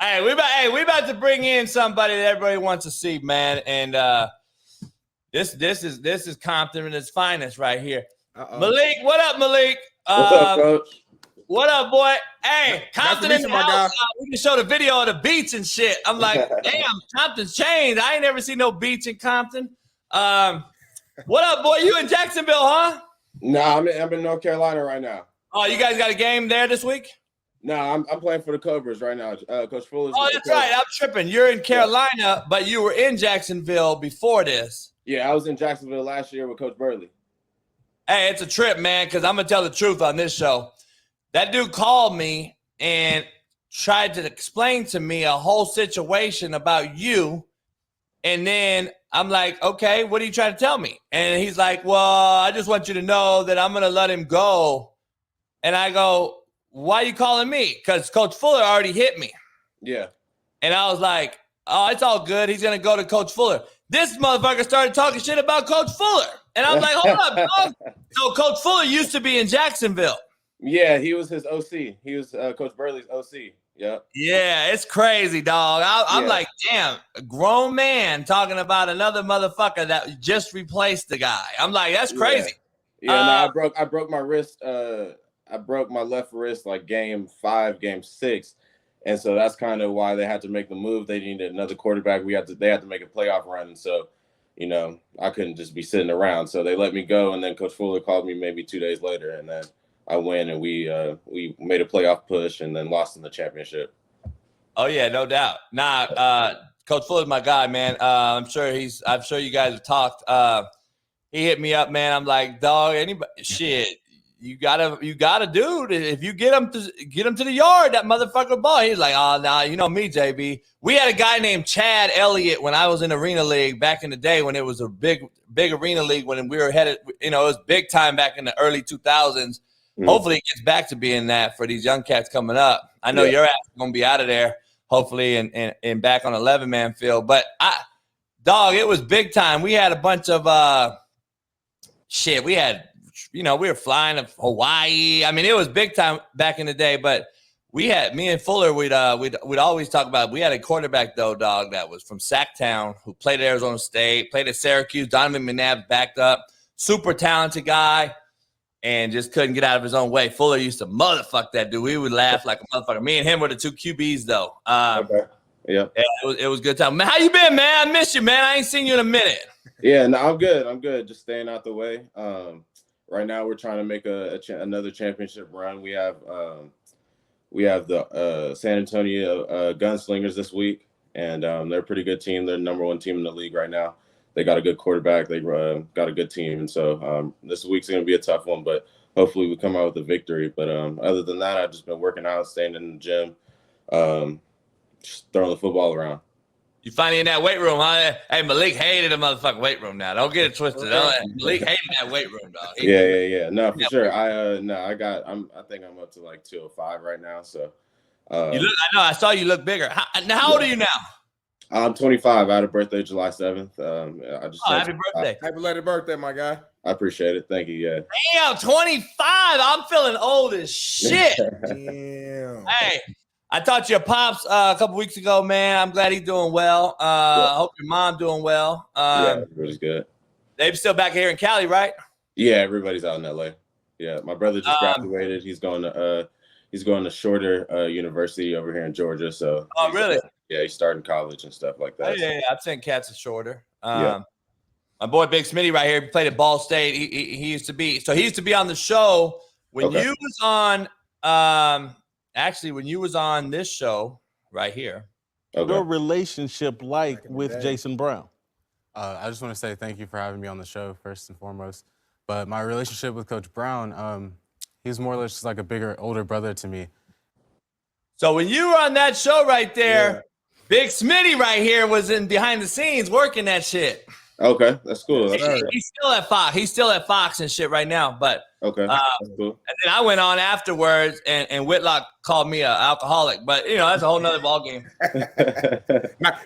We about to bring in somebody that everybody wants to see, man. And this is Compton at its finest right here. Malik, what up, Malik? What's up, Coach? What up, boy? Hey, Compton in the house. We can show the video of the beach and shit. I'm like, damn, Compton's changed. I ain't never seen no beach in Compton. What up, boy? You in Jacksonville, huh? Nah, I'm in North Carolina right now. Oh, you guys got a game there this week? No, I'm playing for the Cobras right now. Coach Fuller's. Oh, that's right. I'm tripping. You're in Carolina, but you were in Jacksonville before this. Yeah, I was in Jacksonville last year with Coach Burley. Hey, it's a trip, man, because I'm going to tell the truth on this show. That dude called me and tried to explain to me a whole situation about you. And then I'm like, okay, what are you trying to tell me? And he's like, well, I just want you to know that I'm going to let him go. And I go, why are you calling me? Because Coach Fuller already hit me. Yeah. And I was like, oh, it's all good. He's going to go to Coach Fuller. This motherfucker started talking shit about Coach Fuller. And I was like, hold up, dog. So Coach Fuller used to be in Jacksonville. Yeah, he was his OC. He was Coach Burley's OC. Yeah. Yeah, it's crazy, dog. I'm like, damn, a grown man talking about another motherfucker that just replaced the guy. I'm like, that's crazy. Yeah, no, I broke my wrist. I broke my left wrist like game 5, game 6. And so that's kind of why they had to make the move. They needed another quarterback. They had to make a playoff run. And so, I couldn't just be sitting around. So they let me go. And then Coach Fuller called me maybe 2 days later. And then I went and we made a playoff push and then lost in the championship. Oh yeah, no doubt. Coach Fuller's my guy, man. I'm sure you guys have talked. He hit me up, man. I'm like, dog, shit. You gotta, dude. If you get him to the yard, that motherfucker ball. He's like, oh, nah, you know me, JB. We had a guy named Chad Elliott when I was in Arena League back in the day when it was a big Arena League when we were headed. It was big time back in the early 2000s. Mm-hmm. Hopefully, it gets back to being that for these young cats coming up. I know your ass is gonna be out of there, hopefully, and back on 11-man field. But it was big time. We had a bunch of shit. We had. We were flying to Hawaii. I mean, it was big time back in the day, but me and Fuller, we'd always talk about, we had a quarterback though, dog, that was from Sacktown who played at Arizona State, played at Syracuse. Donovan McNabb backed up, super talented guy, and just couldn't get out of his own way. Fuller used to motherfuck that dude. We would laugh like a motherfucker. Me and him were the two QBs though. Okay. Yeah. It was good time. Man, how you been, man? I miss you, man. I ain't seen you in a minute. Yeah, no, I'm good. I'm good. Just staying out the way. Right now, we're trying to make another championship run. We have the San Antonio Gunslingers this week, and they're a pretty good team. They're the number 1 team in the league right now. They got a good quarterback. They got a good team, and so this week's going to be a tough one. But hopefully, we come out with a victory. But other than that, I've just been working out, staying in the gym, just throwing the football around. You finally in that weight room, huh? Hey, Malik hated the motherfucking weight room now. Don't get it twisted. Malik hated that weight room, dog. Yeah. No, for sure. I think I'm up to like 205 right now. So I know. I saw you look bigger. How old are you now? I'm 25. I had a birthday July 7th. Happy birthday. Happy belated birthday, my guy. I appreciate it. Thank you. Yeah. Damn, 25. I'm feeling old as shit. Damn. Hey. I talked to your pops a couple weeks ago, man. I'm glad he's doing well. I hope your mom doing well. Yeah, everybody's good. They're still back here in Cali, right? Yeah, everybody's out in LA. Yeah, my brother just graduated. He's going to Shorter University over here in Georgia. So. Oh, really? He's starting college and stuff like that. Oh, yeah. I've seen cats at Shorter. My boy Big Smitty right here. He played at Ball State. He used to be on the show when you was on. Actually, when you was on this show right here. Okay. Your relationship with Jason Brown? I just want to say thank you for having me on the show, first and foremost. But my relationship with Coach Brown, he's more or less just like a bigger, older brother to me. So when you were on that show right there, Big Smitty right here was in behind the scenes working that shit. Okay, that's cool. He's still at Fox. He's still at Fox and shit right now. But okay, that's cool. And then I went on afterwards, and Whitlock called me an alcoholic. But that's a whole nother ball game.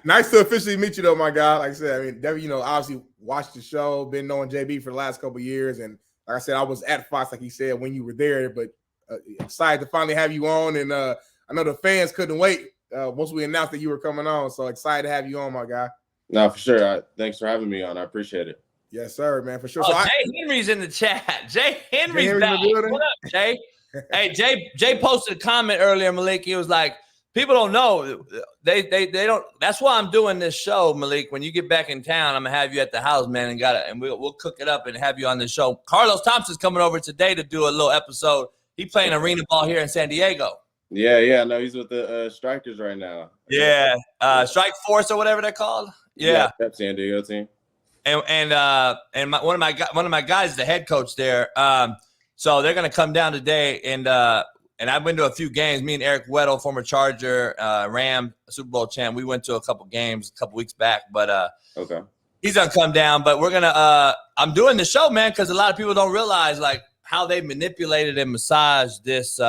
Nice to officially meet you, though, my guy. Like I said, I mean, Debbie, obviously watched the show, been knowing JB for the last couple of years, and like I said, I was at Fox, like he said, when you were there. But excited to finally have you on, and I know the fans couldn't wait once we announced that you were coming on. So excited to have you on, my guy. No, for sure. Thanks for having me on. I appreciate it. Yes, sir, man, for sure. Oh, So Jay Henry's in the chat. Jay Henry's Henry's back. in the building? What up, Jay? Hey, Jay posted a comment earlier, Malik. He was like, people don't know. They don't. That's why I'm doing this show, Malik. When you get back in town, I'm gonna have you at the house, man, and we'll cook it up and have you on the show. Carlos Thompson's coming over today to do a little episode. He playing arena ball here in San Diego. Yeah. No, he's with the Strikers right now. Yeah, Strike Force or whatever they're called. Yeah, Pep San Diego team. And one of my guys is the head coach there. So they're gonna come down today, and I've been to a few games. Me and Eric Weddle, former Charger, Ram, Super Bowl champ. We went to a couple games a couple weeks back, but okay, he's gonna come down. But we're gonna I'm doing the show, man, because a lot of people don't realize like how they manipulated and massaged this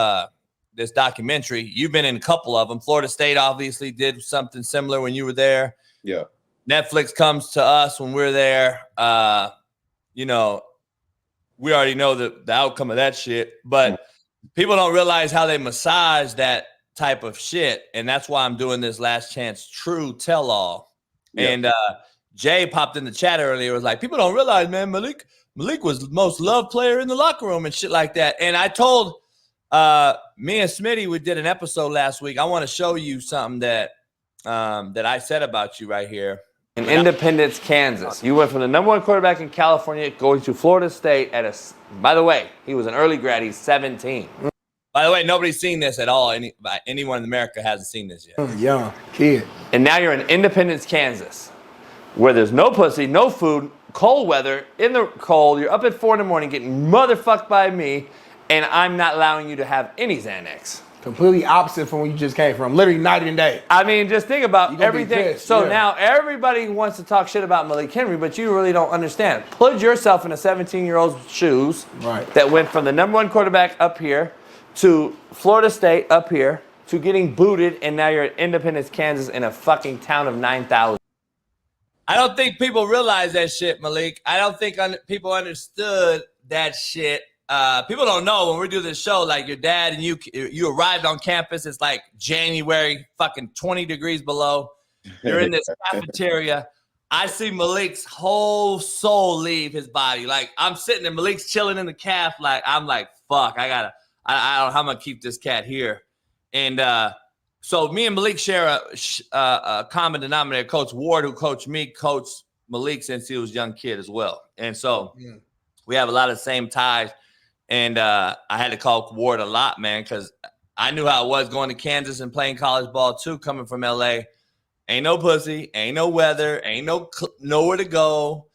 this documentary. You've been in a couple of them. Florida State obviously did something similar when you were there. Yeah. Netflix comes to us when we're there. You know, we already know the outcome of that shit, but people don't realize how they massage that type of shit. And that's why I'm doing this Last Chance True Tell All. Yeah. And Jay popped in the chat earlier, was like, people don't realize, man, Malik was the most loved player in the locker room and shit like that. And I told me and Smitty, we did an episode last week. I want to show you something that I said about you right here. In Independence, Kansas. You went from the #1 quarterback in California going to Florida State by the way, he was an early grad. He's 17. By the way, nobody's seen this at all. Anyone in America hasn't seen this yet. Young kid. And now you're in Independence, Kansas, where there's no pussy, no food, cold weather, in the cold. You're up at 4 a.m. getting motherfucked by me, and I'm not allowing you to have any Xanax. Completely opposite from where you just came from. Literally night and day. I mean, just think about everything. So yeah. Now everybody wants to talk shit about Malik Henry, but you really don't understand. Put yourself in a 17-year-old's shoes that went from the #1 quarterback up here to Florida State up here to getting booted, and now you're at Independence, Kansas in a fucking town of 9,000. I don't think people realize that shit, Malik. I don't think people understood that shit. People don't know when we do this show, like your dad and you arrived on campus. It's like January, fucking 20 degrees below. You're in this cafeteria. I see Malik's whole soul leave his body. Like I'm sitting there, Malik's chilling in the calf. Like I'm like, fuck, I don't know how I'm gonna keep this cat here. And so me and Malik share a common denominator. Coach Ward, who coached me, coached Malik since he was a young kid as well. And so we have a lot of the same ties. And I had to call Ward a lot, man, because I knew how it was going to Kansas and playing college ball too, coming from LA. Ain't no pussy, ain't no weather, ain't nowhere to go.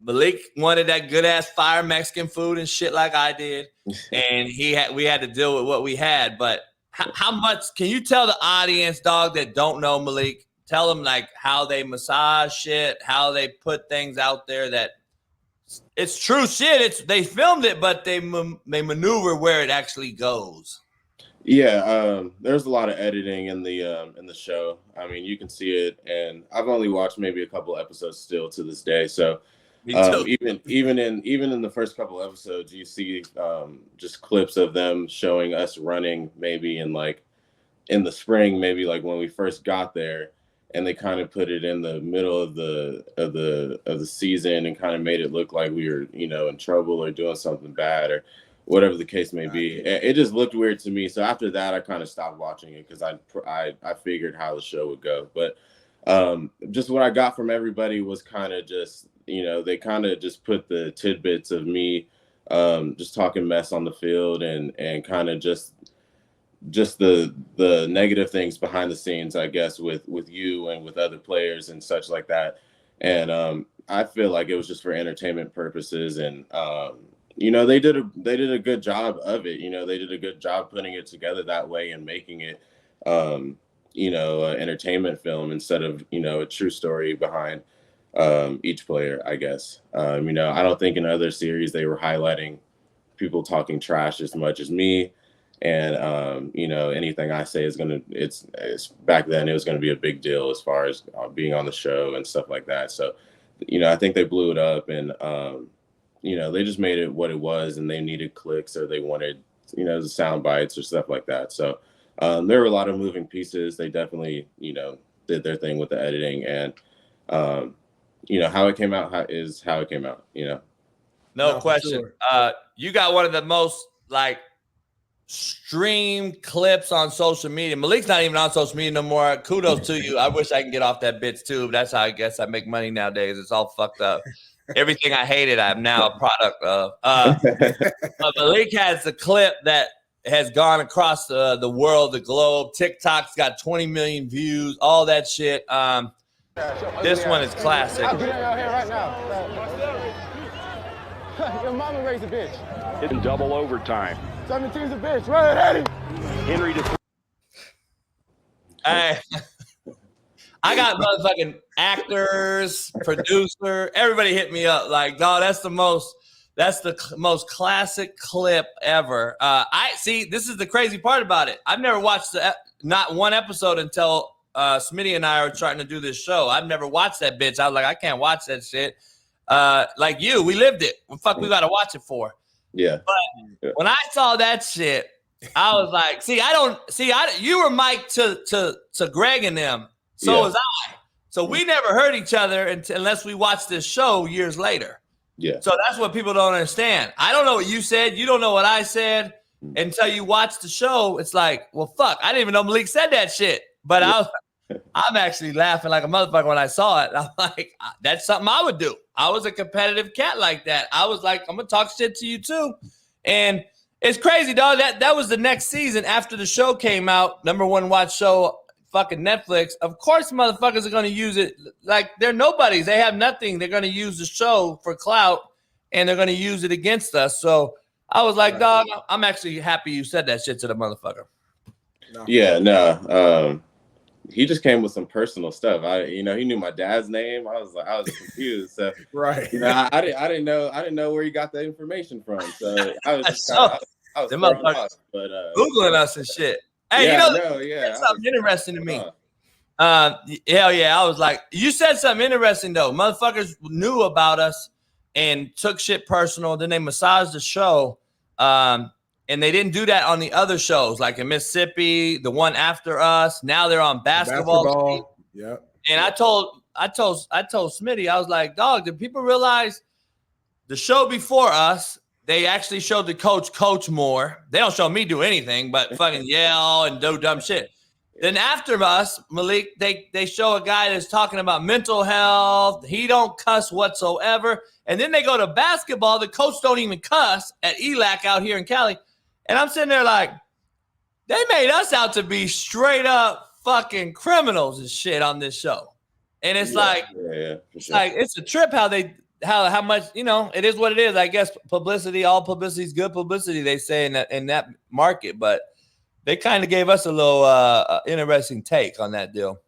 Malik wanted that good ass fire Mexican food and shit like I did, and we had to deal with what we had. But how much can you tell the audience, dog, that don't know Malik? Tell them like how they massage shit, how they put things out there that. It's true shit. They filmed it, but they maneuver where it actually goes. Yeah, there's a lot of editing in the show. I mean, you can see it, and I've only watched maybe a couple episodes still to this day. So even in the first couple episodes, you see just clips of them showing us running maybe in the spring, maybe like when we first got there. And they kind of put it in the middle of the season and kind of made it look like we were, in trouble or doing something bad or whatever the case may be. It just looked weird to me. So after that, I kind of stopped watching it because I figured how the show would go. But just what I got from everybody was kind of just, they kind of just put the tidbits of me just talking mess on the field and kind of just the negative things behind the scenes, I guess, with you and with other players and such like that. And I feel like it was just for entertainment purposes. And, they did a good job of it. They did a good job putting it together that way and making it, an entertainment film instead of, a true story behind each player, I guess. I don't think in other series they were highlighting people talking trash as much as me. And, anything I say is it's back then it was going to be a big deal as far as being on the show and stuff like that. So, I think they blew it up and, they just made it what it was and they needed clicks or they wanted, the sound bites or stuff like that. So There were a lot of moving pieces. They definitely, did their thing with the editing, and how it came out is how it came out. No question. Sure. You got one of the most streamed clips on social media. Malik's not even on social media no more. Kudos to you. I wish I can get off that bitch too. But that's how I guess I make money nowadays. It's all fucked up. Everything I hated, I'm now a product of. But Malik has the clip that has gone across the world, the globe. TikTok's got 20 million views, all that shit. This one is classic. I'll get out here right now. Your mama raised a bitch. In double overtime. 17's a bitch. Run, Eddie. Henry to Hey, I got motherfucking actors, producer, everybody hit me up like, dog, that's the most classic clip ever. I see. This is the crazy part about it. I've never watched not one episode until Smitty and I are starting to do this show. I've never watched that bitch. I was like, I can't watch that shit. Like you, we lived it. What the fuck we got to watch it for? Yeah. But when I saw that shit, I was like, you were Mike to Greg and them. So was I. So we never heard each other unless we watched this show years later. Yeah. So that's what people don't understand. I don't know what you said. You don't know what I said until you watch the show. It's like, well, fuck. I didn't even know Malik said that shit. But I'm actually laughing like a motherfucker when I saw it. I'm like, that's something I would do. I was a competitive cat like that. I was like, I'm going to talk shit to you too. And it's crazy, dog. That was the next season after the show came out. #1 watch show, fucking Netflix. Of course, motherfuckers are going to use it. Like, they're nobodies. They have nothing. They're going to use the show for clout, and they're going to use it against us. So I was like, dog, I'm actually happy you said that shit to the motherfucker. Yeah, no. He just came with some personal stuff. He knew my dad's name. I was confused. So right. I didn't know where he got the information from. So I was just I was thrown off, but Googling us and shit. Hey, that's something interesting to me. Hell yeah. I was like, you said something interesting though. Motherfuckers knew about us and took shit personal. Then they massaged the show. And they didn't do that on the other shows, like in Mississippi, the one after us. Now they're on basketball. Yeah. And I told Smitty, I was like, dog, did people realize the show before us, they actually showed the coach more. They don't show me do anything but fucking yell and do dumb shit. Then after us, Malik, they show a guy that's talking about mental health. He don't cuss whatsoever. And then they go to basketball. The coach don't even cuss at ELAC out here in Cali. And I'm sitting there like, they made us out to be straight up fucking criminals and shit on this show. And it's it's a trip how much, it is what it is. I guess publicity, all publicity is good publicity, they say in that market. But they kind of gave us a little interesting take on that deal.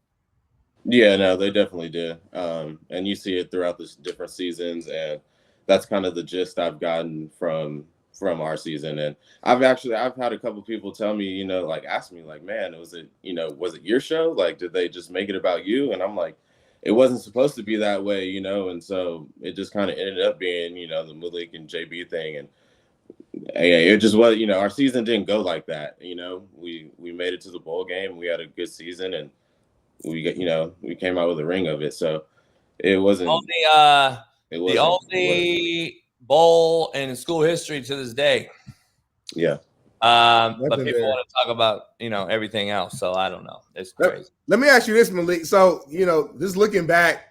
Yeah, no, they definitely did. And you see it throughout the different seasons. And that's kind of the gist I've gotten from our season. And I've had a couple people tell me, ask me like, man, was it your show? Like, did they just make it about you? And I'm like, it wasn't supposed to be that way, and so it just kind of ended up being, the Malik and JB thing. And it just was, our season didn't go like that. We made it to the bowl game. We had a good season, and we came out with a ring of it. So it wasn't the only bowl in school history to this day. Yeah. But people want to talk about, everything else. So I don't know. It's crazy. Let me ask you this, Malik. So, just looking back,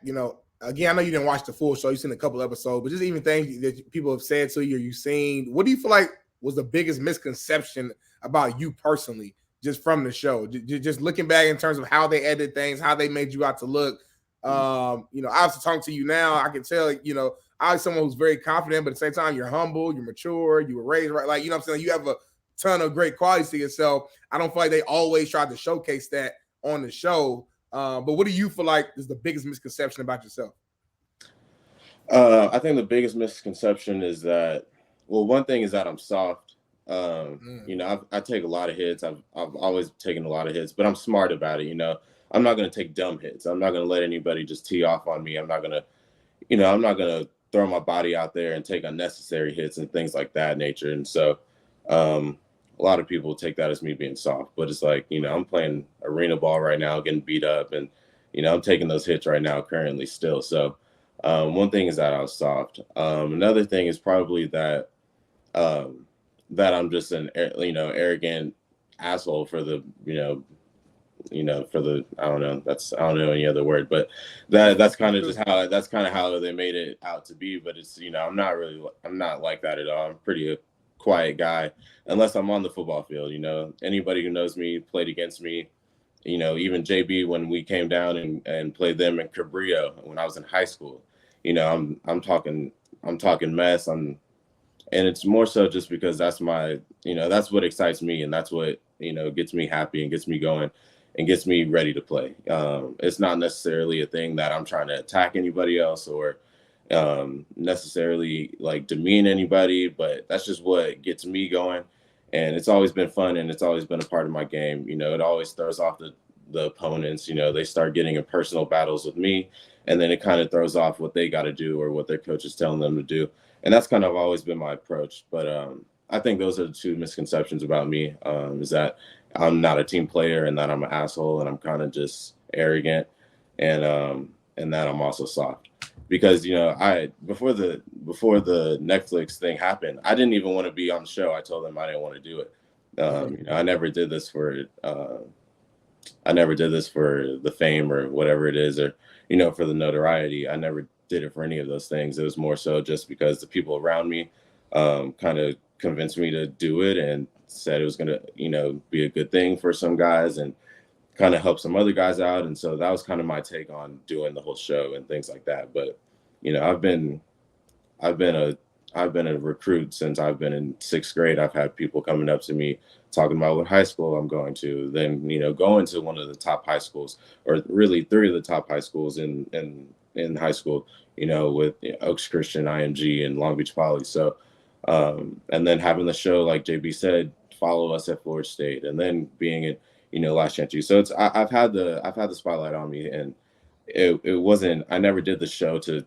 again, I know you didn't watch the full show. You've seen a couple episodes, but just even things that people have said to you or you've seen, what do you feel like was the biggest misconception about you personally, just from the show? Just looking back in terms of how they edited things, how they made you out to look. Obviously talking to you now, I can tell, I was someone who's very confident, but at the same time, you're humble, you're mature, you were raised right. Like, what I'm saying? You have a ton of great qualities to yourself. I don't feel like they always try to showcase that on the show. But what do you feel like is the biggest misconception about yourself? I think the biggest misconception is that, one thing is that I'm soft. I take a lot of hits. I've always taken a lot of hits, but I'm smart about it. I'm not going to take dumb hits. I'm not going to let anybody just tee off on me. I'm not going to throw my body out there and take unnecessary hits and things like that nature. And so a lot of people take that as me being soft, but it's like, I'm playing arena ball right now, getting beat up, and I'm taking those hits right now currently still. So one thing is that I was soft. Another thing is probably that that I'm just an arrogant asshole for the for the I don't know any other word, but that's kind of how they made it out to be. But it's I'm not like that at all. I'm pretty quiet guy unless I'm on the football field. Anybody who knows me played against me. Even JB when we came down and played them in Cabrillo when I was in high school. I'm talking mess. And it's more so just because that's my that's what excites me, and that's what gets me happy and gets me going and gets me ready to play. It's not necessarily a thing that I'm trying to attack anybody else or necessarily like demean anybody, but that's just what gets me going. And it's always been fun, and it's always been a part of my game. It always throws off the opponents. They start getting in personal battles with me, and then it kind of throws off what they got to do or what their coach is telling them to do. And that's kind of always been my approach. But I think those are the two misconceptions about me, is that I'm not a team player and that I'm an asshole and I'm kind of just arrogant, and that I'm also soft. Because I before the Netflix thing happened, I didn't even want to be on the show. I told them I didn't want to do it. I never did this for the fame or whatever it is, or for the notoriety. I never did it for any of those things. It was more so just because the people around me kind of convinced me to do it and said it was going to be a good thing for some guys and kind of help some other guys out. And so that was kind of my take on doing the whole show and things like that. But I've been a recruit since I've been in 6th grade. I've had people coming up to me talking about what high school I'm going to, then going to one of the top high schools, or really 3 of the top high schools in high school, with Oaks Christian, IMG, and Long Beach Poly. So and then having the show, like JB said, follow us at Florida State, and then being at last chance you. So I've had the spotlight on me, and it wasn't, I never did the show to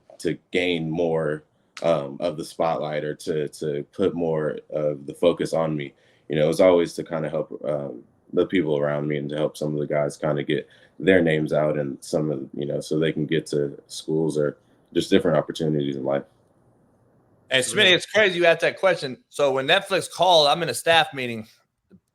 gain more of the spotlight or to put more of the focus on me. It was always to kind of help the people around me and to help some of the guys kind of get their names out, and some of so they can get to schools or just different opportunities in life. And Smitty, it's crazy you asked that question. So when Netflix called, I'm in a staff meeting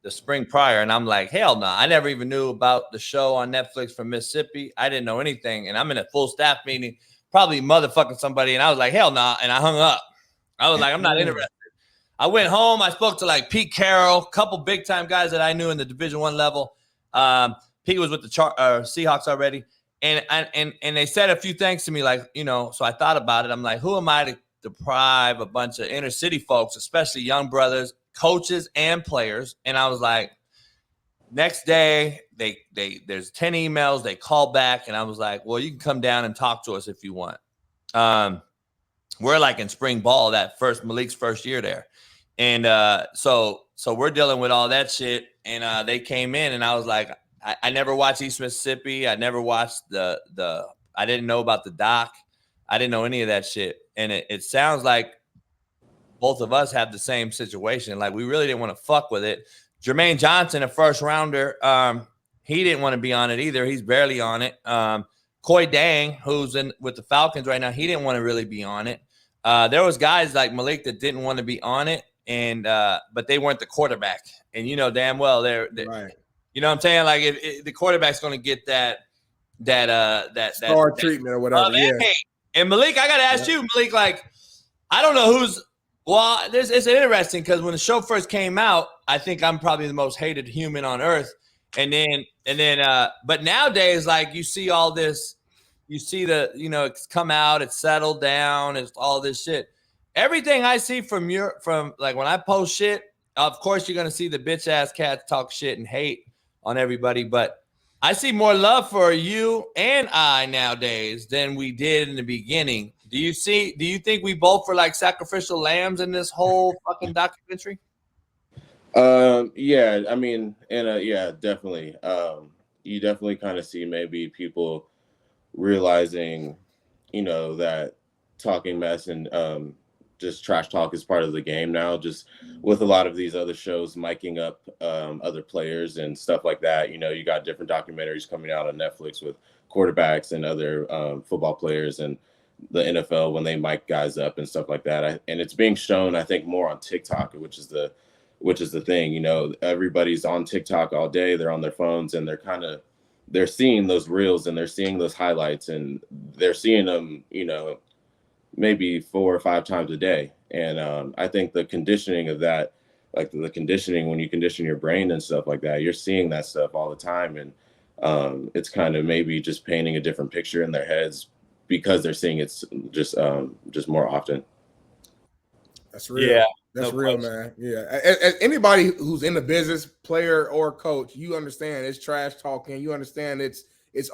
the spring prior, and I'm like, hell no. I never even knew about the show on Netflix from Mississippi. I didn't know anything. And I'm in a full staff meeting, probably motherfucking somebody. And I was like, hell no. And I hung up. I was like, I'm not interested. I went home. I spoke to like Pete Carroll, a couple big time guys that I knew in the Division I level. Pete was with the Seahawks already. And they said a few things to me, like, so I thought about it. I'm like, who am I to deprive a bunch of inner city folks, especially young brothers, coaches and players? And I was like, next day there's 10 emails, they call back, and I was like, well, you can come down and talk to us if you want. We're like in spring ball, Malik's first year there. And so we're dealing with all that shit. And they came in, and I was like, I never watched East Mississippi. I never watched I didn't know about the doc. I didn't know any of that shit. And it sounds like both of us have the same situation. Like, we really didn't want to fuck with it. Jermaine Johnson, a first rounder, he didn't want to be on it either. He's barely on it. Coy Dang, who's in with the Falcons right now, he didn't want to really be on it. There was guys like Malik that didn't want to be on it, and but they weren't the quarterback. And damn well they're right. You know what I'm saying? Like, if the quarterback's going to get that star treatment or whatever. Yeah. Hey, and Malik, I got to ask you, Malik, like, I don't know who's – well, it's interesting because when the show first came out, I think I'm probably the most hated human on earth. And then, but nowadays, like, you see all this – you see it's come out, it's settled down, it's all this shit. Everything I see from like when I post shit, of course, you're going to see the bitch-ass cats talk shit and hate on everybody, but I see more love for you and I nowadays than we did in the beginning. Do you think we both were like sacrificial lambs in this whole fucking documentary? Yeah, I mean, yeah, definitely. You definitely kind of see maybe people realizing, that talking mess and just trash talk is part of the game now, just with a lot of these other shows miking up other players and stuff like that. You know, you got different documentaries coming out on Netflix with quarterbacks and other football players and the NFL when they mic guys up and stuff like that. And it's being shown, I think, more on TikTok, which is the thing. You know, everybody's on TikTok all day. They're on their phones and they're seeing those reels and they're seeing those highlights and they're seeing them, you know, maybe 4 or 5 times a day. And I think the conditioning of that, like the conditioning, when you condition your brain and stuff like that, you're seeing that stuff all the time. And it's kind of maybe just painting a different picture in their heads because they're seeing it just more often. That's real. Yeah, That's no real, question. man. Yeah. As anybody who's in the business, player or coach, you understand it's trash talking. You understand it's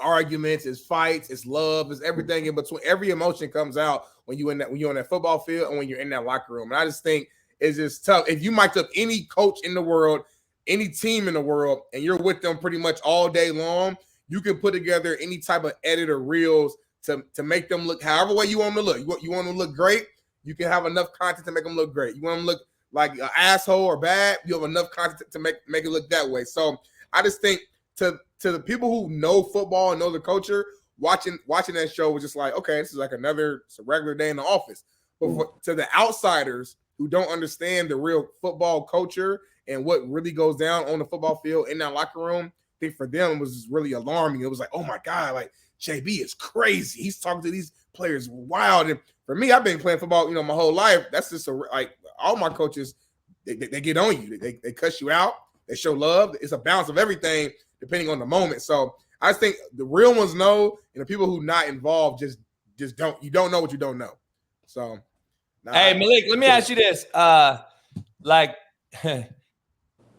arguments, it's fights, it's love, it's everything in between. Every emotion comes out when you're on that football field and when you're in that locker room. And I just think it's just tough. If you mic'd up any coach in the world, any team in the world, and you're with them pretty much all day long, you can put together any type of edit or reels to make them look however way you want them to look. You want them to look great, you can have enough content to make them look great. You want them to look like an asshole or bad, you have enough content to make it look that way. So I just think to the people who know football and know the culture, watching that show was just like, okay, this is like it's a regular day in the office. But to the outsiders who don't understand the real football culture and what really goes down on the football field in that locker room, I think for them it was really alarming. It was like, oh my God, like JB is crazy. He's talking to these players wild. And for me, I've been playing football, you know, my whole life. That's just like all my coaches, they get on you. They cuss you out. They show love. It's a balance of everything depending on the moment. So I just think the real ones know, and the people who not involved just don't. You don't know what you don't know. So, Hey, Malik, let me ask you this. Like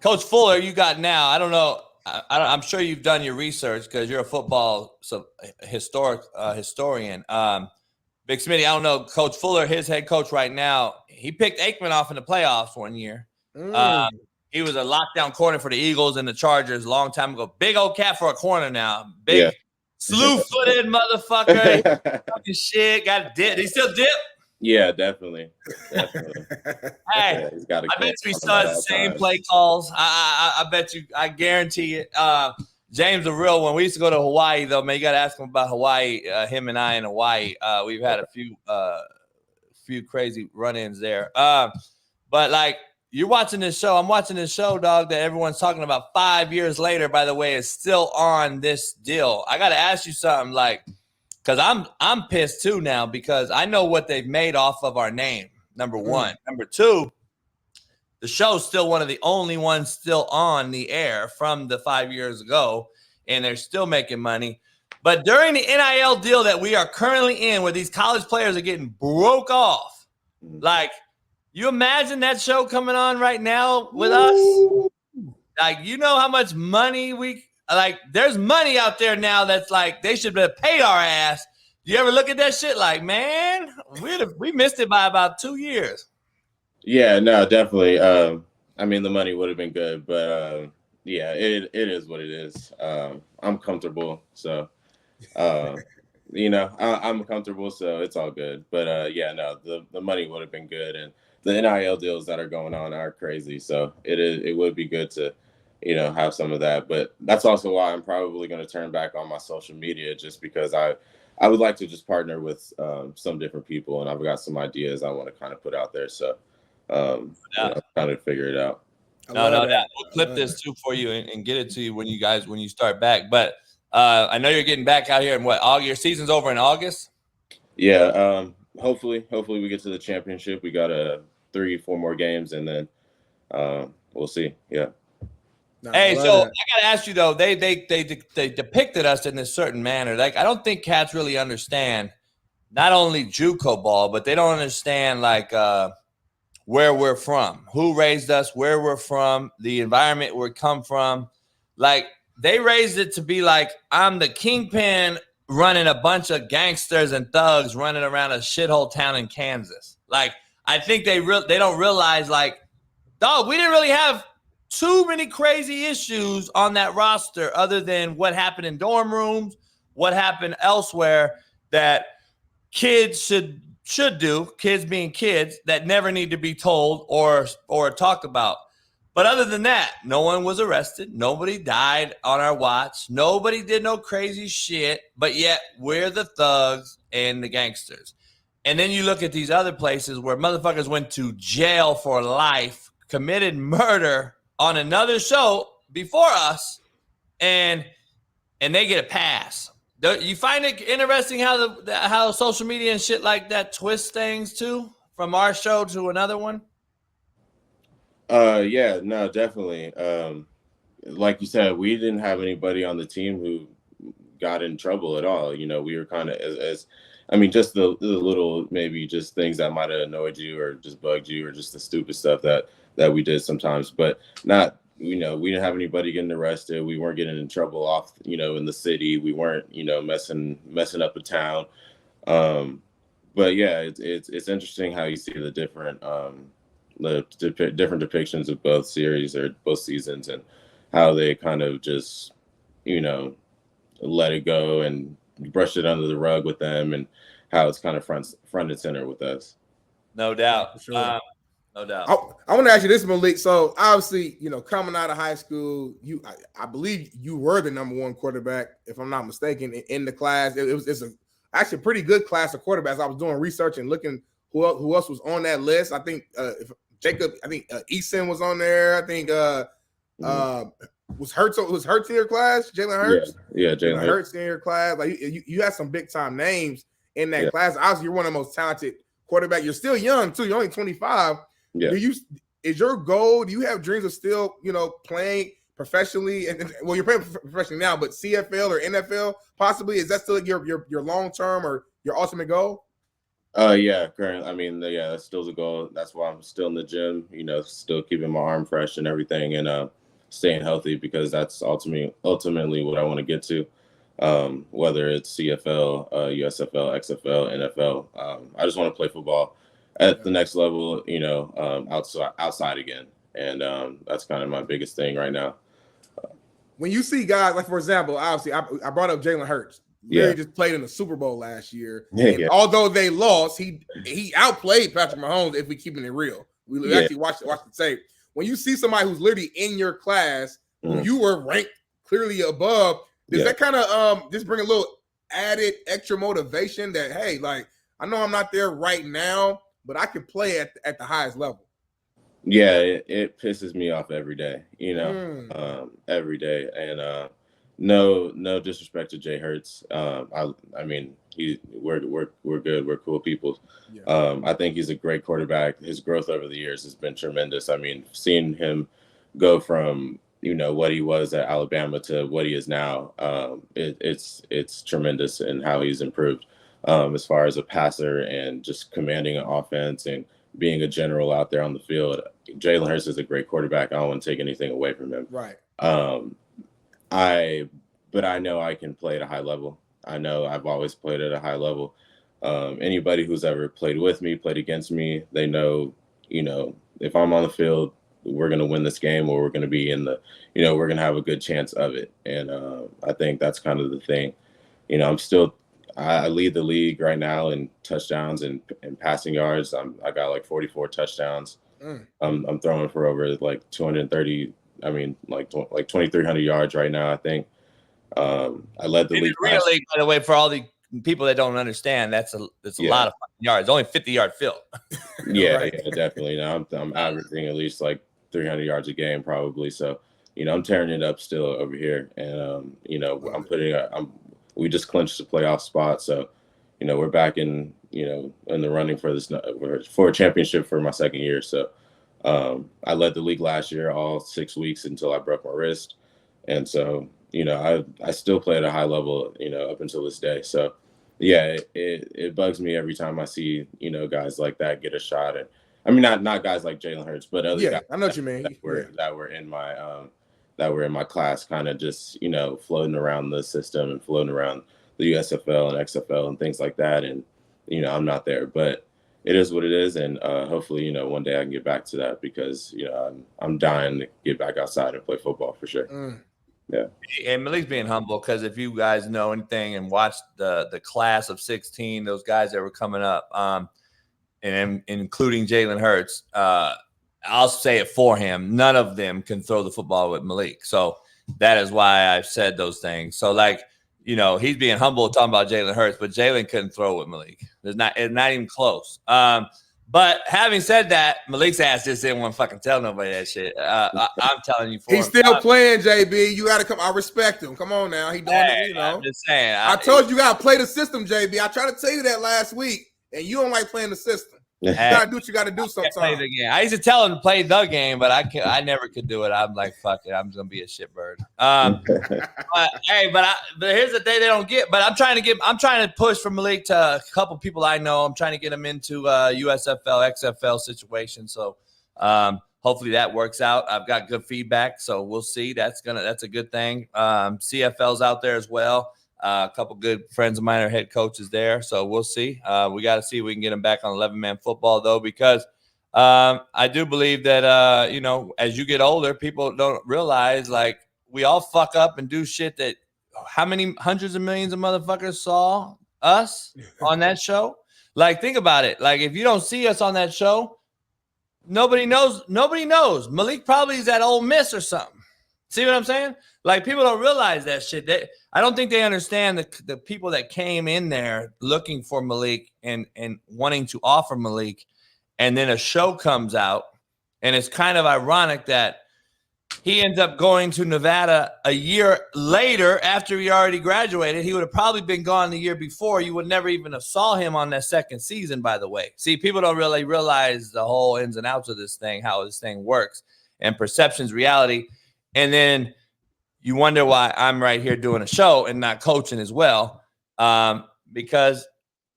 Coach Fuller, you got now. I don't know. I'm sure you've done your research because you're a football historian. Big Smitty, I don't know. Coach Fuller, his head coach right now, he picked Aikman off in the playoffs one year. He was a lockdown corner for the Eagles and the Chargers a long time ago. Big old cat for a corner now. Big slew-footed motherfucker. Fucking shit. Got a dip. Did he still dip? Yeah, definitely. Hey, Yeah, he's got I bet you he still has the same play calls. I bet you. I guarantee it. James, the real one. We used to go to Hawaii, though, man. You got to ask him about Hawaii. Him and I in Hawaii. We've had a few crazy run-ins there. But like, you're watching this show. I'm watching this show, dog, that everyone's talking about 5 years later, by the way, is still on this deal. I got to ask you something, like, because I'm pissed too now because I know what they've made off of our name, number one. Number two, the show's still one of the only ones still on the air from the 5 years ago, and they're still making money. But during the NIL deal that we are currently in, where these college players are getting broke off, like, you imagine that show coming on right now with us? Like, you know how much money there's money out there now that's like they should have paid our ass. You ever look at that shit like, man, we missed it by about 2 years. Yeah, no, definitely. I mean, the money would have been good, but yeah, it is what it is. I'm comfortable, so you know, I'm comfortable, so it's all good. But yeah, no, the money would have been good, and the NIL deals that are going on are crazy. So it would be good to, you know, have some of that. But that's also why I'm probably going to turn back on my social media, just because I would like to just partner with some different people, and I've got some ideas I want to kind of put out there. So you know, kind of figure it out. No, we'll clip this too for you and get it to you when you start back. But I know you're getting back out here in August. Your season's over in August? Yeah. Hopefully we get to the championship. We got 3-4 more games, and then we'll see. Yeah. Hey, so I gotta ask you though, they depicted us in this certain manner. Like, I don't think cats really understand not only JUCO ball, but they don't understand like where we're from, who raised us, where we're from, the environment we come from. Like, they raised it to be like I'm the kingpin running a bunch of gangsters and thugs running around a shithole town in Kansas. Like, I think they don't realize, like, dog, we didn't really have too many crazy issues on that roster other than what happened in dorm rooms, what happened elsewhere, that kids should should do, kids being kids, that never need to be told or talked about. But other than that, no one was arrested. Nobody died on our watch. Nobody did no crazy shit. But yet we're the thugs and the gangsters. And then you look at these other places where motherfuckers went to jail for life, committed murder on another show before us, and they get a pass. You find it interesting how social media and shit like that twists things too, from our show to another one? Yeah, no, definitely. Like you said, we didn't have anybody on the team who got in trouble at all. You know, we were kind of just the little, maybe just things that might have annoyed you or just bugged you or just the stupid stuff that we did sometimes, but not, we didn't have anybody getting arrested. We weren't getting in trouble off, in the city. We weren't, messing up a town. But yeah, it's interesting how you see the different different depictions of both series or both seasons and how they kind of just, let it go and brush it under the rug with them, and how it's kind of front and center with us. No doubt. Sure. No doubt. I want to ask you this, Malik. So obviously, coming out of high school, I believe you were the number one quarterback, if I'm not mistaken, in the class. It's actually a pretty good class of quarterbacks. I was doing research and looking who else was on that list. I think Eason was on there. I think was Hurts in your class? Jalen Hurts? Yeah, Jalen Hurts in your class. Like you had some big time names in that class. Obviously, you're one of the most talented quarterbacks. You're still young too. You're only 25. Yeah. Is your goal? Do you have dreams of still, playing professionally? And well, you're playing professionally now, but CFL or NFL possibly? Is that still your long term or your ultimate goal? Yeah, currently. That's still the goal. That's why I'm still in the gym. Still keeping my arm fresh and everything, and staying healthy, because that's ultimately what I want to get to. Whether it's CFL, USFL, XFL, NFL, I just want to play football at the next level, outside again. And that's kind of my biggest thing right now. When you see guys, like, for example, obviously, I brought up Jalen Hurts. He just played in the Super Bowl last year. And although they lost, he outplayed Patrick Mahomes, if we keeping it real. We actually watched the tape. When you see somebody who's literally in your class, who you were ranked clearly above, does that kind of just bring a little added extra motivation that, hey, like, I know I'm not there right now, but I can play at the highest level? Yeah, it pisses me off every day, every day. And no disrespect to Jay Hurts. We're good. We're cool people. Yeah. I think he's a great quarterback. His growth over the years has been tremendous. I mean, seeing him go from what he was at Alabama to what he is now, it's tremendous in how he's improved as far as a passer and just commanding an offense and being a general out there on the field. Jalen Hurts is a great quarterback. I don't want to take anything away from him. Right. But I know I can play at a high level. I know I've always played at a high level. Anybody who's ever played with me, played against me, they know, if I'm on the field, we're going to win this game, or we're going to be in the, we're going to have a good chance of it. And I think that's kind of the thing. I lead the league right now in touchdowns and passing yards. I got like 44 touchdowns. I'm throwing for over like 230. Like 2,300 yards right now, I think. I led the league. Really, by the way, for all the people that don't understand, that's a lot of yards. Only 50-yard field. Yeah, right? Yeah, definitely. I'm averaging at least like 300 yards a game, probably. So, I'm tearing it up still over here, and we just clinched the playoff spot, so we're back in the running for a championship for my second year. So. I led the league last year, all 6 weeks until I broke my wrist. And so, I still play at a high level, up until this day. So, yeah, it bugs me every time I see, guys like that get a shot. And not guys like Jalen Hurts, but other guys. I know what you mean. That were in my class, kind of just, floating around the system and floating around the USFL and XFL and things like that. And, I'm not there, but it is what it is, and hopefully, one day I can get back to that, because I'm dying to get back outside and play football for sure. Yeah. And Malik's being humble because if you guys know anything and watched the class of 16, those guys that were coming up, and including Jalen Hurts, I'll say it for him. None of them can throw the football with Malik. So that is why I've said those things. So he's being humble talking about Jalen Hurts, but Jalen couldn't throw with Malik. It's not even close. But having said that, Malik's ass just didn't want to fucking tell nobody that shit. I'm telling you, He's still playing, JB. You got to come. I respect him. Come on now. He doing it, I'm just saying. I told you got to play the system, JB. I tried to tell you that last week, and you don't like playing the system. You got to do what you got to do sometimes. I used to tell him to play the game, but I never could do it. I'm like, fuck it. I'm going to be a shitbird. But here's the thing they don't get. But I'm trying to push for Malik to a couple people I know. I'm trying to get him into USFL, XFL situation. So hopefully that works out. I've got good feedback, so we'll see. That's a good thing. CFL's out there as well. A couple good friends of mine are head coaches there, so we'll see. We got to see if we can get him back on 11-man football, though, because I do believe that, as you get older, people don't realize, like, we all fuck up and do shit that how many hundreds of millions of motherfuckers saw us on that show? Like, think about it. Like, if you don't see us on that show, nobody knows. Nobody knows. Malik probably is at Ole Miss or something. See what I'm saying? Like, people don't realize that shit. I don't think they understand the people that came in there looking for Malik and wanting to offer Malik, and then a show comes out, and it's kind of ironic that he ends up going to Nevada a year later after he already graduated. He would have probably been gone the year before. You would never even have saw him on that second season, by the way. See, people don't really realize the whole ins and outs of this thing, how this thing works, and perception's reality. And then you wonder why I'm right here doing a show and not coaching as well, because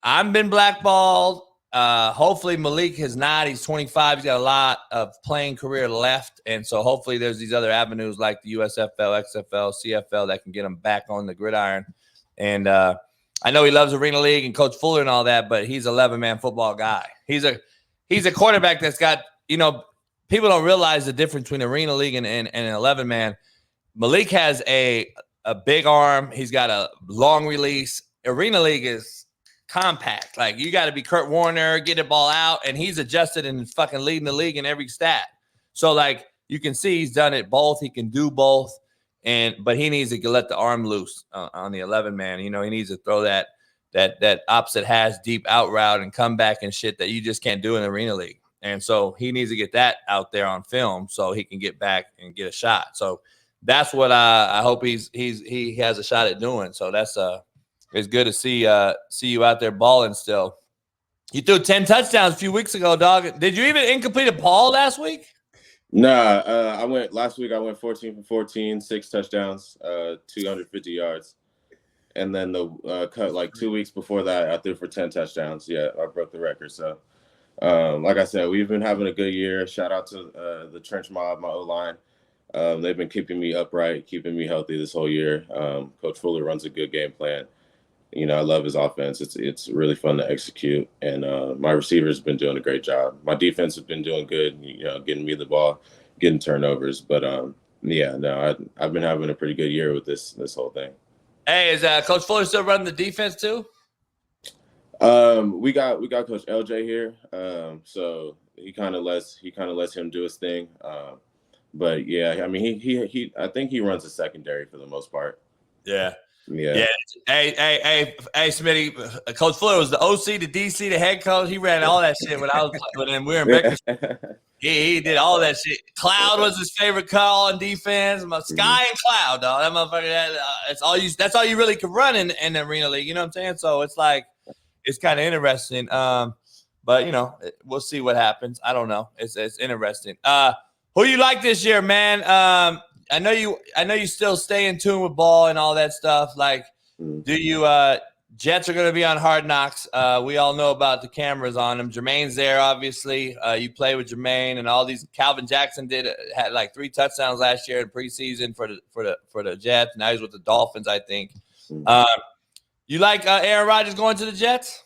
I've been blackballed. Hopefully Malik has not. He's 25. He's got a lot of playing career left. And so hopefully there's these other avenues like the USFL, XFL, CFL that can get him back on the gridiron. And I know he loves Arena League and Coach Fuller and all that, but he's an 11-man football guy. He's a quarterback that's got, people don't realize the difference between Arena League and an 11-man. Malik has a big arm. He's got a long release. Arena League is compact. Like, you got to be Kurt Warner, get the ball out, and he's adjusted and fucking leading the league in every stat. So, like, you can see he's done it both. He can do both, but he needs to let the arm loose on the 11-man. He needs to throw that opposite hash deep out route and come back and shit that you just can't do in the Arena League. And so he needs to get that out there on film so he can get back and get a shot. So that's what I hope he has a shot at doing. So that's it's good to see you out there balling still. You threw 10 touchdowns a few weeks ago, dog. Did you even incomplete a ball last week? Nah, last week I went 14 for 14, 6 touchdowns, 250 yards. And then the cut like 2 weeks before that, I threw for 10 touchdowns. Yeah, I broke the record. So like I said, we've been having a good year. Shout out to the Trench Mob, my O-line. They've been keeping me upright, keeping me healthy this whole year. Coach Fuller runs a good game plan. I love his offense. It's really fun to execute. And my receivers have been doing a great job. My defense has been doing good, getting me the ball, getting turnovers. But, I've been having a pretty good year with this whole thing. Hey, is Coach Fuller still running the defense too? We got Coach LJ here. So he kind of lets him do his thing. But yeah, I mean, he I think he runs the secondary for the most part. Yeah. Yeah. Hey, Smitty. Coach Fuller was the OC, the DC, the head coach. He ran all that shit when we were in Bakersfield. He did all that shit. Cloud was his favorite call on defense. Sky and Cloud, dog. That motherfucker. That's all you really could run in the Arena League. You know what I'm saying? So it's like, it's kind of interesting. But we'll see what happens. I don't know. It's interesting. Who you like this year, man? I know you still stay in tune with ball and all that stuff. Like, do you Jets are going to be on Hard Knocks. We all know about the cameras on them. Jermaine's there, obviously. You play with Jermaine and all these. Calvin Jackson had like 3 touchdowns last year in preseason for the Jets. Now he's with the Dolphins, I think. You like Aaron Rodgers going to the Jets?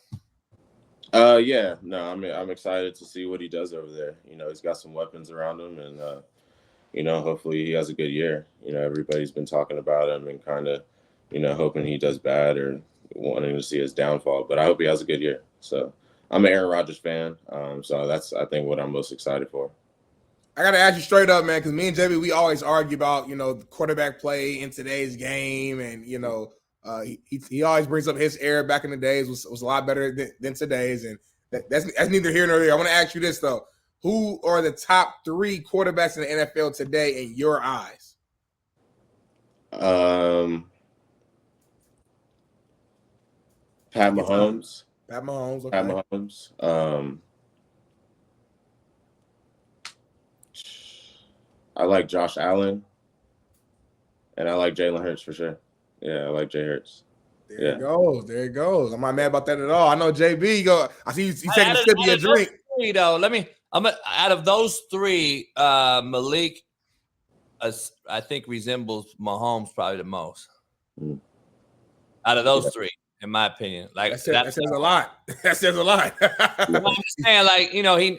Yeah. No, I'm excited to see what he does over there. He's got some weapons around him, and hopefully he has a good year. Everybody's been talking about him and kind of, hoping he does bad or wanting to see his downfall. But I hope he has a good year. So I'm an Aaron Rodgers fan. So that's, I think, what I'm most excited for. I got to ask you straight up, man, because me and JB, we always argue about, the quarterback play in today's game. And, he always brings up his era back in the days was a lot better than today's. And that's neither here nor there. I want to ask you this, though. Who are the top 3 quarterbacks in the NFL today in your eyes? Pat Mahomes. Pat Mahomes. Okay. Pat Mahomes. I like Josh Allen, and I like Jalen Hurts for sure. Yeah, I like Jay Hurts. There it goes. I'm not mad about that at all. I know JB go. I see you taking a sip of your drink. Out of those 3, Malik, I think resembles Mahomes probably the most. Out of those 3, in my opinion, like that says a lot. That says a lot. I'm just saying,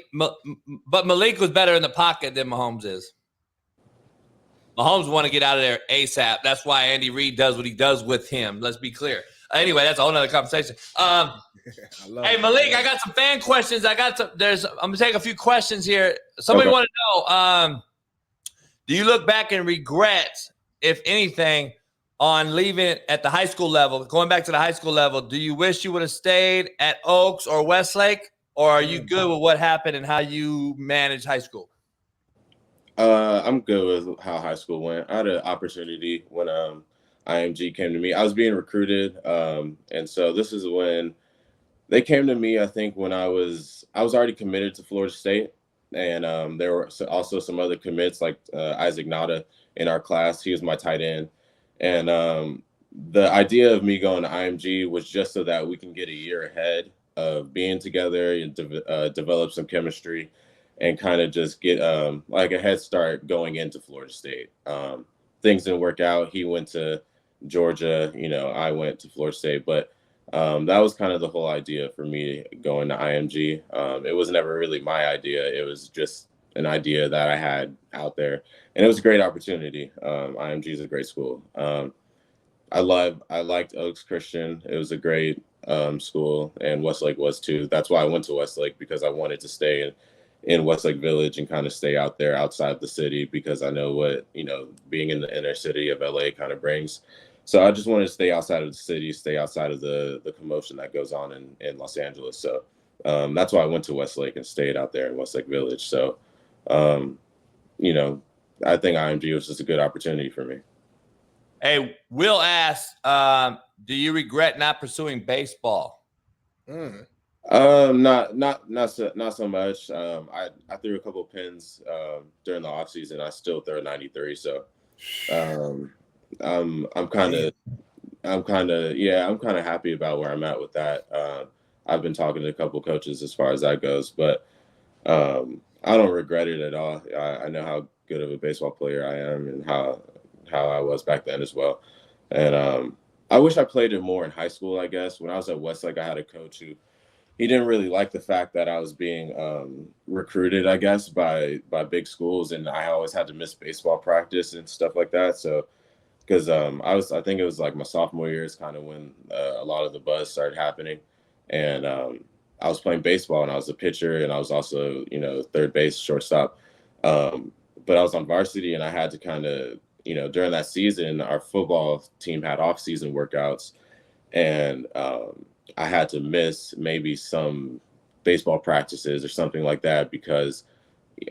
but Malik was better in the pocket than Mahomes is. Mahomes want to get out of there ASAP. That's why Andy Reid does what he does with him. Let's be clear. Anyway, that's a whole nother conversation. Hey, Malik, I got some fan questions. I'm gonna take a few questions here. Somebody want to know, do you look back and regret, if anything, on leaving at the high school level, going back to the high school level? Do you wish you would have stayed at Oaks or Westlake, or are you good with what happened and how you managed high school? I'm good with how high school went. I had an opportunity when IMG came to me. I was being recruited, and so this is when they came to me. I think when I was already committed to Florida State, and there were also some other commits like Isaac Nada in our class. He was my tight end, and the idea of me going to IMG was just so that we can get a year ahead of being together and develop some chemistry and kind of just get like a head start going into Florida State. Things didn't work out. He went to Georgia, I went to Florida State, but that was kind of the whole idea for me going to IMG. It was never really my idea. It was just an idea that I had out there, and it was a great opportunity. IMG is a great school. I liked Oaks Christian. It was a great school, and Westlake was too. That's why I went to Westlake, because I wanted to stay in Westlake Village and kind of stay out there outside the city, because I know what, being in the inner city of LA kind of brings. So I just wanted to stay outside of the city, stay outside of the commotion that goes on in Los Angeles. So that's why I went to Westlake and stayed out there in Westlake Village. So, I think IMG was just a good opportunity for me. Hey, Will asked, do you regret not pursuing baseball? Not so much. I threw a couple pins during the off season. I still throw 93. So I'm kind of happy about where I'm at with that. I've been talking to a couple coaches as far as that goes, but I don't regret it at all. I know how good of a baseball player I am and how I was back then as well. And I wish I played it more in high school, I guess. When I was at Westlake, I had a coach who he didn't really like the fact that I was being recruited, I guess, by big schools, and I always had to miss baseball practice and stuff like that. So, because I think it was like my sophomore year is kind of when a lot of the buzz started happening, and I was playing baseball, and I was a pitcher, and I was also third base, shortstop, but I was on varsity, and I had to kind of during that season, our football team had off-season workouts, and I had to miss maybe some baseball practices or something like that because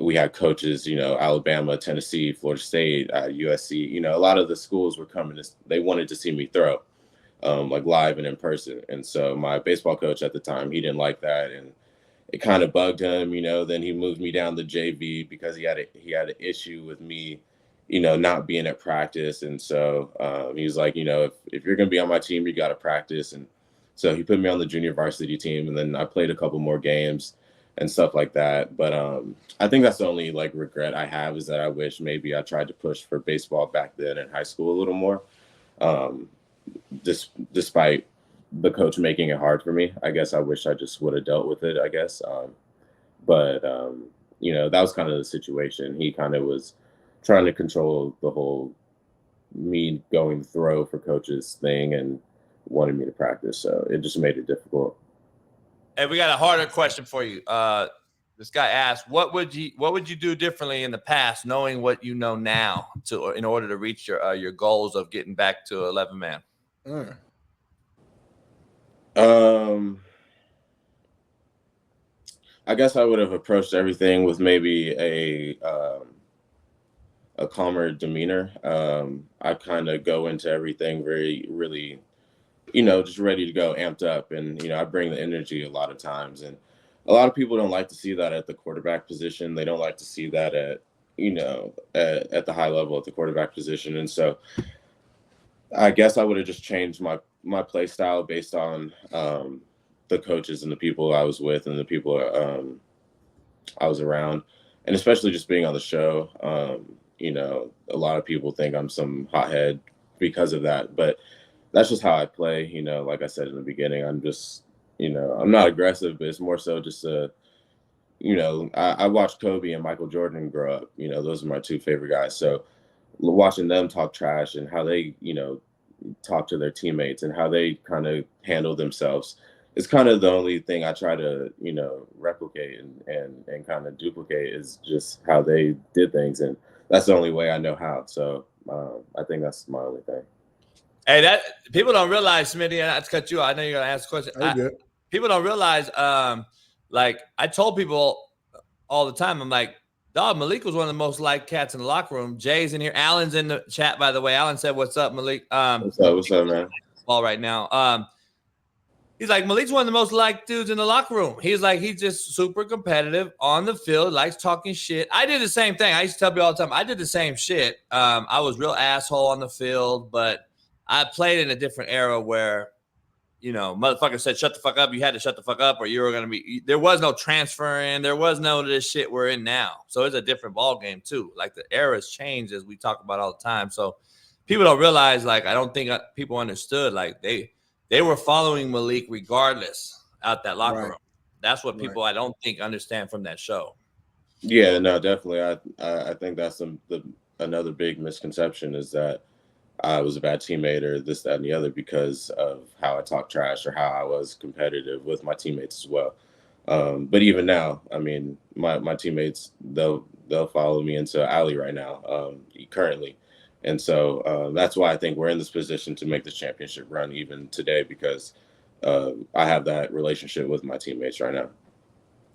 we had coaches, Alabama, Tennessee, Florida State, USC, a lot of the schools were coming. They wanted to see me throw like live and in person. And so my baseball coach at the time, he didn't like that. And it kind of bugged him, then he moved me down to JV because he had an issue with me, not being at practice. And so he was like, if you're going to be on my team, you got to practice. And so he put me on the junior varsity team, and then I played a couple more games and stuff like that. But I think that's the only regret I have is that I wish maybe I tried to push for baseball back then in high school a little more, despite the coach making it hard for me. I guess I wish I just would have dealt with it, I guess. But that was kind of the situation. He kind of was trying to control the whole me going to throw for coaches thing and wanting me to practice. So it just made it difficult. Hey, we got a harder question for you. This guy asked, what would you do differently in the past, knowing what you know now, in order to reach your goals of getting back to 11-man? I guess I would have approached everything with maybe a calmer demeanor. I kind of go into everything really, just ready to go, amped up, and I bring the energy a lot of times, and a lot of people don't like to see that at the quarterback position. They don't like to see that at the high level at the quarterback position, and so I guess I would have just changed my play style based on the coaches and the people I was with and the people I was around, and especially just being on the show. A lot of people think I'm some hothead because of that, but that's just how I play. Like I said in the beginning, I'm just, I'm not aggressive, but it's more so just I watched Kobe and Michael Jordan grow up. Those are my two favorite guys. So watching them talk trash and how they, talk to their teammates and how they kind of handle themselves, it's kind of the only thing I try to, replicate and kind of duplicate is just how they did things. And that's the only way I know how. So I think that's my only thing. Hey, that people don't realize, Smitty, and I cut you off. I know you're gonna ask a question. People don't realize, like I told people all the time, I'm like, dog, Malik was one of the most liked cats in the locker room. Jay's in here. Alan's in the chat, by the way. Alan said, "What's up, Malik?" What's up, man? Ball right now. He's like, Malik's one of the most liked dudes in the locker room. He's like, he's just super competitive on the field, likes talking shit. I did the same thing. I used to tell people all the time, I did the same shit. I was real asshole on the field, but I played in a different era where, motherfucker said, shut the fuck up. You had to shut the fuck up or you were going to be – there was no transferring. There was no this shit we're in now. So it's a different ball game too. Like the era's changed as we talk about all the time. So people don't realize, like, I don't think people understood, like they were following Malik regardless out that locker room. That's what people I don't think understand from that show. Yeah, no, definitely. I think that's another big misconception is that I was a bad teammate or this, that, and the other because of how I talk trash or how I was competitive with my teammates as well. But even now, I mean, my teammates, they'll follow me into alley right now, currently. And so that's why I think we're in this position to make this championship run even today because I have that relationship with my teammates right now.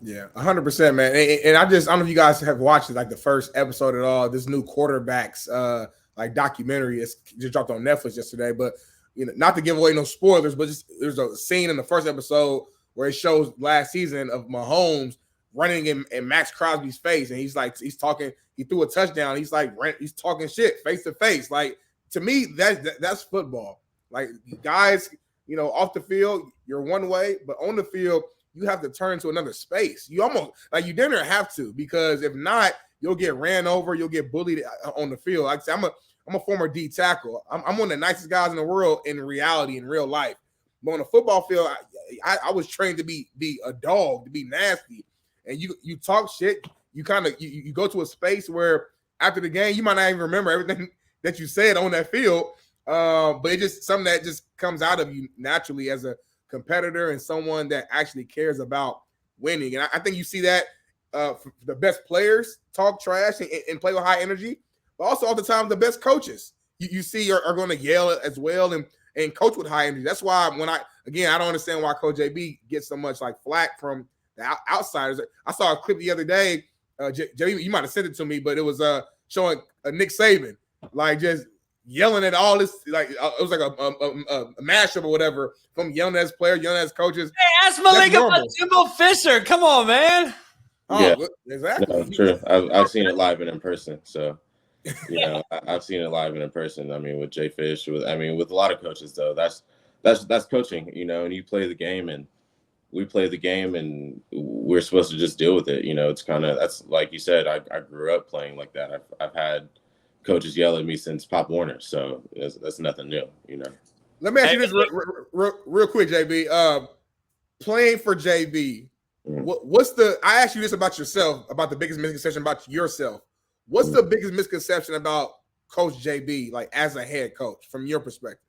Yeah, 100%, man. And I don't know if you guys have watched it, like the first episode at all. This new quarterbacks like documentary is just dropped on Netflix yesterday. But not to give away no spoilers, but there's a scene in the first episode where it shows last season of Mahomes running in Max Crosby's face, and he's talking. He threw a touchdown. He's talking shit face to face. Like, to me, that's football. Like, guys, off the field, you're one way, but on the field, you have to turn to another space. You almost you didn't have to, because if not, you'll get ran over. You'll get bullied on the field. Like I said, I'm a former D tackle. I'm one of the nicest guys in the world in reality, in real life. But on the football field, I was trained to be a dog, to be nasty. And you talk shit. You kind of you go to a space where after the game, you might not even remember everything that you said on that field. But it's just something that just comes out of you naturally as a competitor and someone that actually cares about winning. And I think you see that the best players talk trash and play with high energy, but also all the time the best coaches you see are going to yell as well and coach with high energy. That's why I don't understand why Coach JB gets so much flack from the outsiders. I saw a clip the other day. JB, you might have sent it to me, but it was showing Nick Saban just yelling at all this, it was like a mashup or whatever from yelling at his players, yelling at his coaches. Hey, ask Malik about Jimbo Fisher. Come on, man. Yeah, exactly. No, true. I've seen it live and in person. So, I've seen it live and in person. I mean, with Jay Fish, with a lot of coaches though. That's coaching, and you play the game and we play the game and we're supposed to just deal with it. It's that's like you said, I grew up playing like that. I've had coaches yell at me since Pop Warner, so that's nothing new, Let me ask you this real quick, JB. Playing for JB, I asked you this about yourself, about the biggest misconception about yourself. What's the biggest misconception about Coach JB, like as a head coach, from your perspective?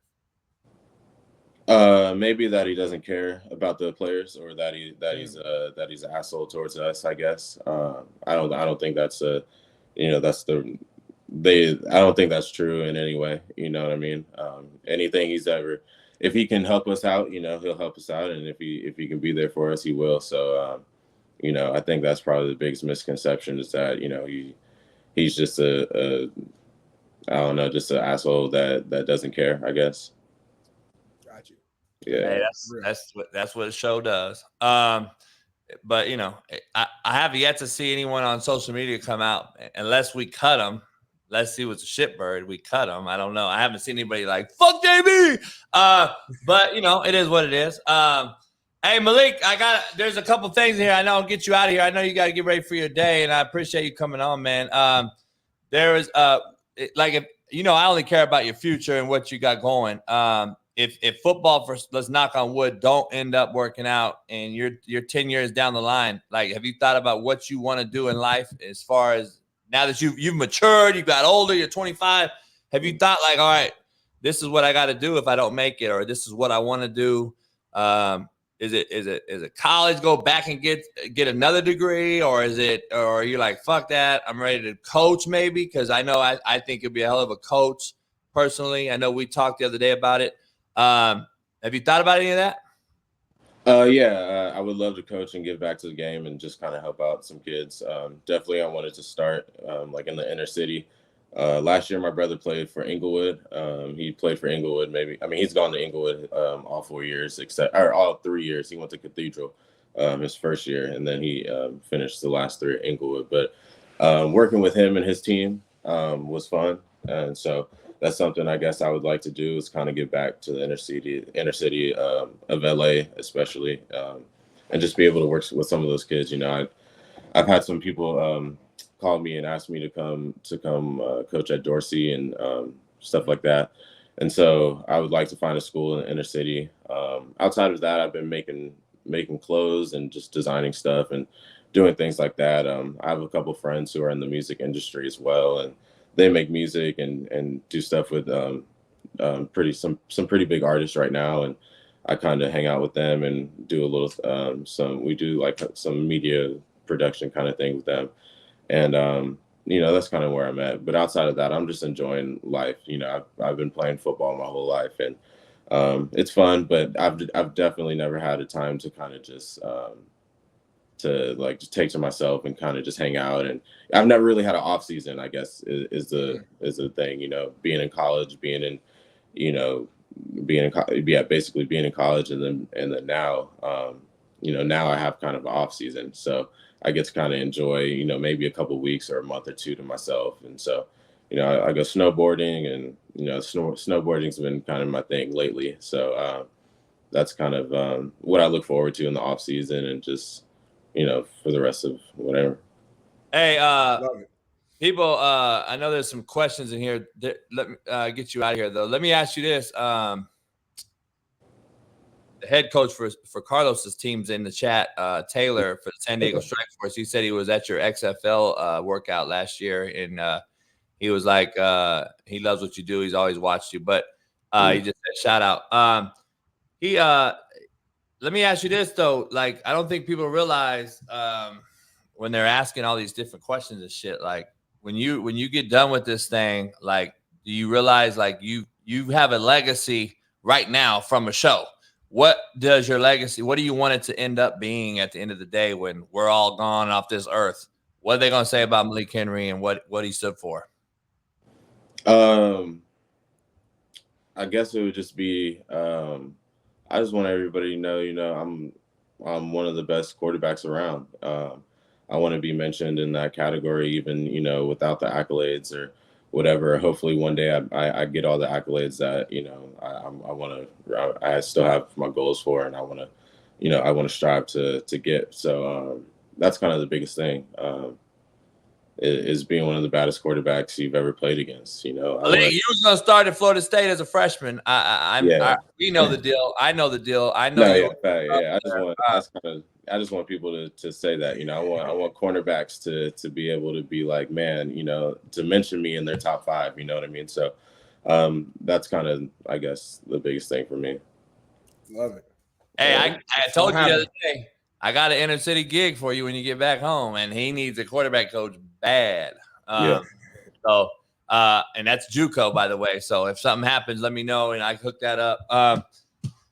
Maybe that he doesn't care about the players, or that he's an asshole towards us, I guess. I don't think that's I don't think that's true in any way. You know what I mean? Anything if he can help us out, he'll help us out, and if he can be there for us, he will. So, I think that's probably the biggest misconception, is that he's just I don't know, just an asshole that doesn't care, I guess. Got you. Yeah, hey, that's what the show does. But I have yet to see anyone on social media come out, unless we cut them. Let's see what's a shitbird. We cut them. I don't know. I haven't seen anybody like fuck JB. But it is what it is. Hey Malik, there's a couple things here. I know I'll get you out of here. I know you got to get ready for your day, and I appreciate you coming on, man. There is I only care about your future and what you got going. If football, let's knock on wood, don't end up working out, and you're 10 years down the line, like, have you thought about what you want to do in life, as far as now that you've matured, you got older, you're 25? Have you thought, like, all right, this is what I got to do if I don't make it, or this is what I want to do? Is it college, go back and get another degree, or are you like, fuck that, I'm ready to coach maybe? Because I know I think it'd be a hell of a coach personally. I know we talked the other day about it. Have you thought about any of that? I would love to coach and give back to the game and just kind of help out some kids. Definitely, I wanted to start like in the inner city. Last year, my brother played for Inglewood. He played for Inglewood. He's gone to Inglewood all 4 years, all 3 years. He went to Cathedral his first year, and then he finished the last 3 at Inglewood. But working with him and his team was fun, and so that's something I guess I would like to do, is kind of get back to the inner city of LA, especially, and just be able to work with some of those kids. I've had some people call me and ask me to come coach at Dorsey and stuff like that. And so I would like to find a school in the inner city. Outside of that, I've been making clothes and just designing stuff and doing things like that. I have a couple friends who are in the music industry as well, and they make music and do stuff with some pretty big artists right now. And I kind of hang out with them and do a little we do like some media production kind of thing with them. And that's kind of where I'm at. But outside of that, I'm just enjoying life. I've been playing football my whole life, and it's fun. But I've definitely never had a time to kind of just just take to myself and kind of just hang out. And I've never really had an off season, I guess, is the thing. Being in college, basically being in college, and then now, now I have kind of an off season, so I get to kind of enjoy, maybe a couple of weeks or a month or two to myself. And so, I go snowboarding, and, snowboarding's been kind of my thing lately. So that's kind of what I look forward to in the off season, and just, for the rest of whatever. Hey, people, I know there's some questions in here. Let me get you out of here, though. Let me ask you this. The head coach for Carlos's team's in the chat, Taylor, for the San Diego Strike Force. He said he was at your XFL workout last year, and he was like, he loves what you do. He's always watched you, but he just said shout out. Let me ask you this though. Like, I don't think people realize when they're asking all these different questions and shit. Like, when you get done with this thing, like, do you realize like you have a legacy right now from a show? What does your legacy, what do you want it to end up being at the end of the day when we're all gone off this earth? What are they going to say about Malik Henry and what he stood for? I guess it would just be, I just want everybody to know, I'm one of the best quarterbacks around. I want to be mentioned in that category, even, without the accolades or whatever. Hopefully one day I get all the accolades that, I still have my goals for, and I want to strive to get. So that's kind of the biggest thing. is being one of the baddest quarterbacks you've ever played against. You know, Malik, you was gonna start at Florida State as a freshman. We know the deal. I know the deal. I know. I just want people to say that, you know, I want cornerbacks to be able to be like, man, you know, to mention me in their top 5. You know what I mean? So that's kind of, I guess, the biggest thing for me. Love it. Hey, I told you the other day, I got an inner city gig for you when you get back home, and he needs a quarterback coach bad. So, and that's JUCO, by the way. So if something happens, let me know, and I hook that up.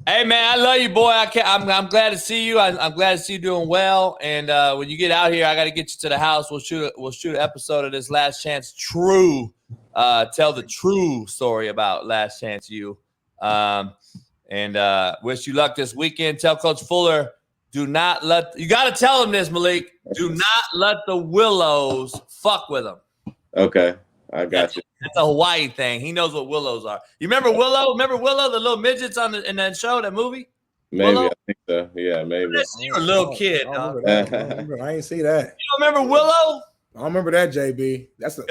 Hey, man, I love you, boy. I'm glad to see you. I'm glad to see you doing well. And when you get out here, I got to get you to the house. We'll shoot an episode of this Last Chance True. Tell the true story about Last Chance U. And wish you luck this weekend. Tell Coach Fuller, you got to tell him this, Malik. Do not let the Willows fuck with him. Okay, I got you. That's a Hawaii thing. He knows what willows are. You remember Willow? Remember Willow, the little midgets in that show, that movie? Maybe Willow? I think so. Yeah, maybe. You're a little kid. I ain't see that. You don't remember Willow? I don't remember that, JB.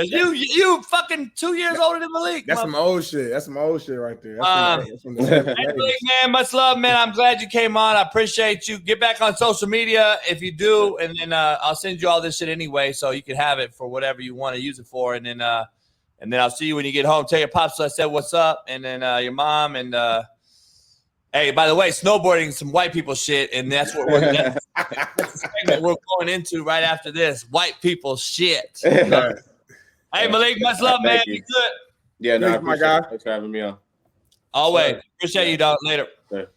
You fucking 2 years older than Malik. That's some old shit. That's some old shit right there. That's from the Hey, Malik, man, much love, man. I'm glad you came on. I appreciate you. Get back on social media if you do, and then I'll send you all this shit anyway, so you can have it for whatever you want to use it for, and then I'll see you when you get home. Tell your pops I said what's up, and then your mom, and hey, by the way, snowboarding is some white people shit, and that's what that's the segment we're going into right after this. White people shit. Right. Hey, Malik, much love, man. Be good. Yeah, no, I Thanks, my guy. Thanks for having me on. Always. Appreciate you, dog. Later. Okay.